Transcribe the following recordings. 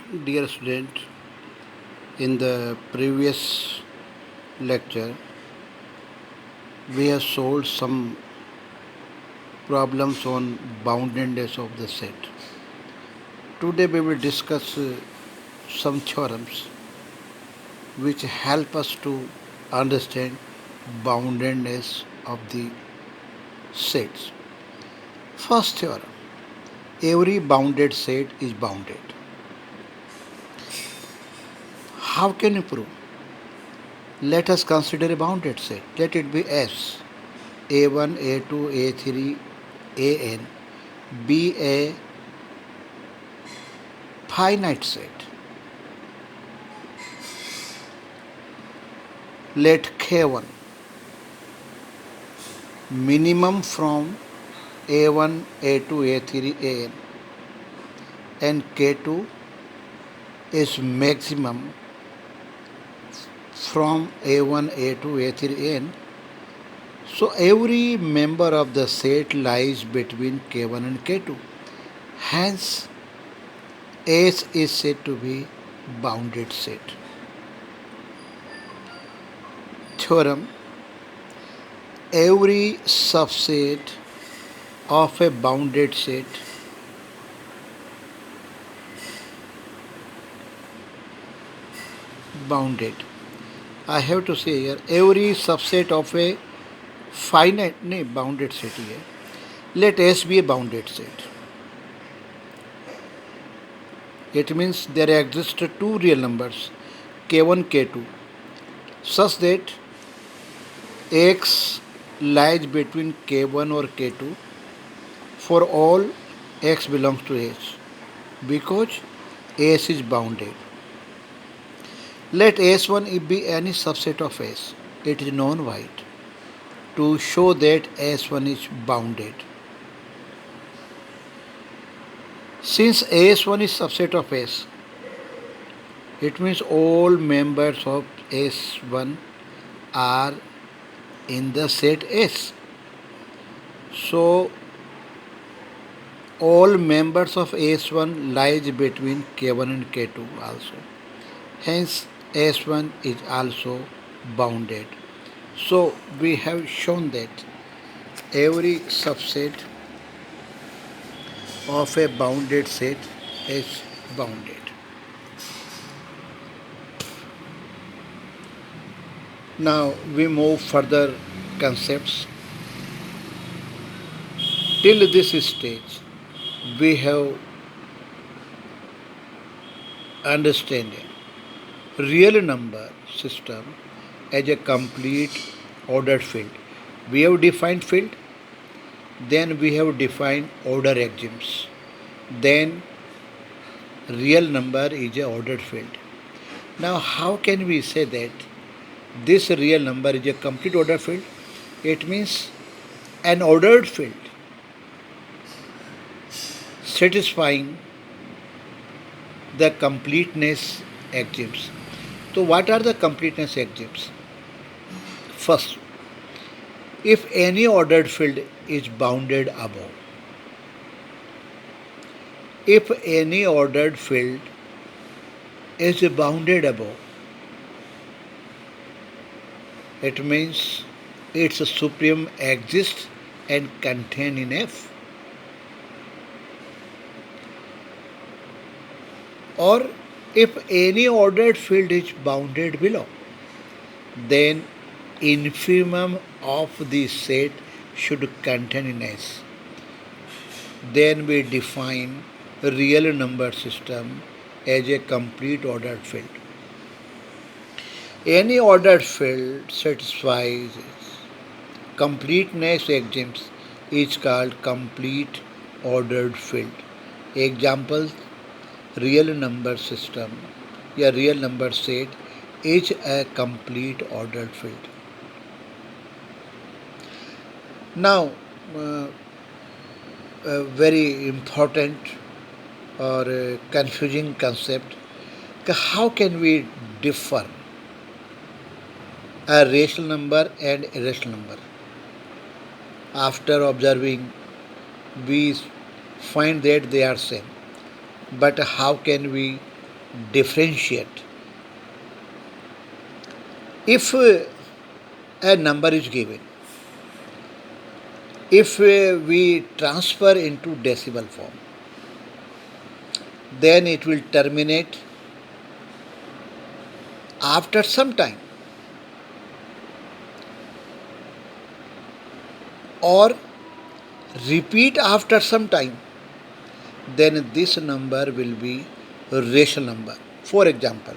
Dear student, in the previous lecture, we have solved some problems on boundedness of the set. Today, we will discuss some theorems which help us to understand boundedness of the sets. First theorem, every bounded set is bounded. How can you prove? Let us consider a bounded set. Let it be S. A1, A2, A3, AN be a finite set. Let K1 minimum from A1, A2, A3, AN and K2 is maximum from A1, A2, A3, AN. So every member of the set lies between K1 and K2. Hence, S is said to be bounded set. Theorem, every subset of a bounded set bounded. I have to say here every subset of a finite bounded set here. Let S be a bounded set. It means there exist two real numbers K1, K2 such that X lies between K1 or K2 for all X belongs to S because S is bounded. Let S1 be any subset of S. It is known white to show that S1 is bounded. Since S1 is subset of S, it means all members of S1 are in the set S. So all members of S1 lies between K1 and K2 also. Hence S1 is also bounded. So we have shown that every subset of a bounded set is bounded. Now we move further concepts. Till this stage, we have understanding real number system as a complete ordered field. We have defined field, then we have defined order axioms. Then real number is a ordered field. Now how can we say that this real number is a complete ordered field? It means an ordered field satisfying the completeness axioms. So what are the completeness axioms? First, if any ordered field is bounded above, if any ordered field is bounded above, it means its supreme exists and contained in F. Or if any ordered field is bounded below, then infimum of the set should contain in S. Then we define real number system as a complete ordered field. Any ordered field satisfies completeness axioms is called complete ordered field. Examples, real number system, a real number set is a complete ordered field. Now, a very important or confusing concept, how can we differ a rational number and irrational number? After observing, we find that they are same. But how can we differentiate. If a number is given, if we transfer into decimal form, then it will terminate after some time, or repeat after some time, then this number will be a rational number. For example,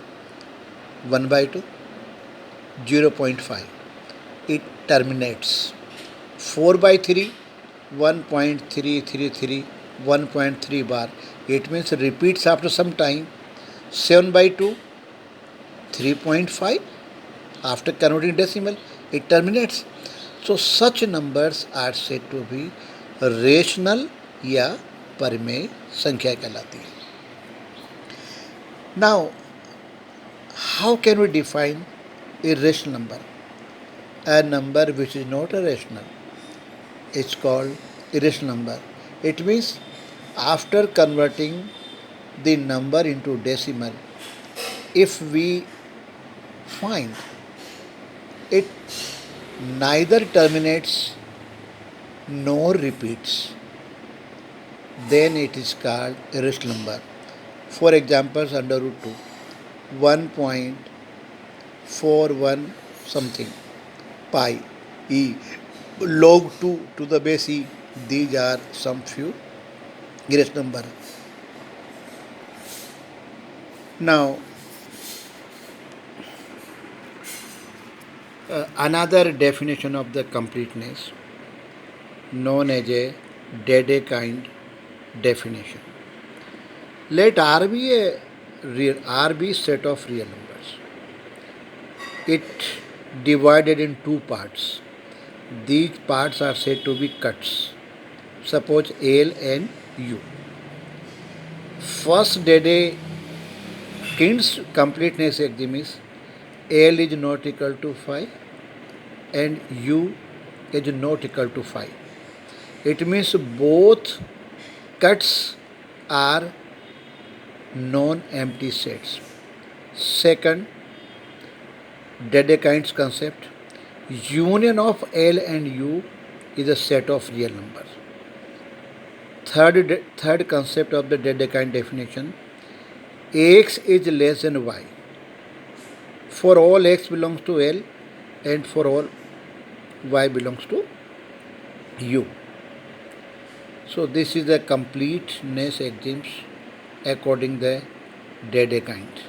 1 by 2, 0.5, it terminates. 4 by 3, 1.333, 1.3 bar, it means repeats after some time. 7 by 2, 3.5, after converting decimal, it terminates. So such numbers are said to be rational या परिमेय संख्या कहलाती है. Now, how can we define a rational number? A number which is not a rational is called irrational number. It means after converting the number into decimal, if we find it neither terminates nor repeats, then it is called irrational number. For examples, under root 2, 1.41 something, pi, e, log 2 to the base e, these are some few irrational number. Now, another definition of the completeness known as a Dedekind definition. Let R be a set of real numbers. It divided in two parts. These parts are said to be cuts. Suppose L and U. First Dedekind's completeness axiom is L is not equal to 5 and U is not equal to 5. It means both cuts are non-empty sets. Second, Dedekind's concept, union of L and U is a set of real numbers. Third concept of the Dedekind definition, X is less than Y for all X belongs to L and for all Y belongs to U. So this is the completeness axioms according to the Dedekind.